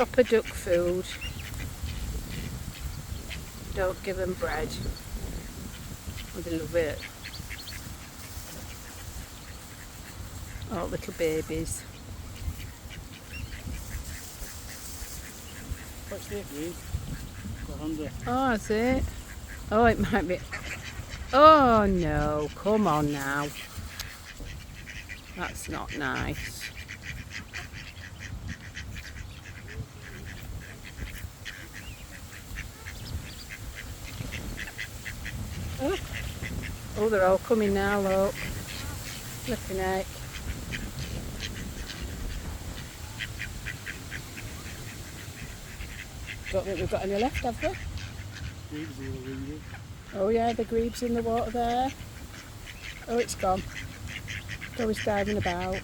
proper duck food. Don't give them bread. Oh, they love it. Oh, little babies. What's that, Reed? Got under. Oh, is it? Oh, it might be. Oh, no. Come on now. That's not nice. Oh, oh, they're all coming now, look. Flipping heck. Don't think we've got any left, have we? Reed's the other window. Oh yeah, the grebe's in the water there. Oh, it's gone. It's always diving about.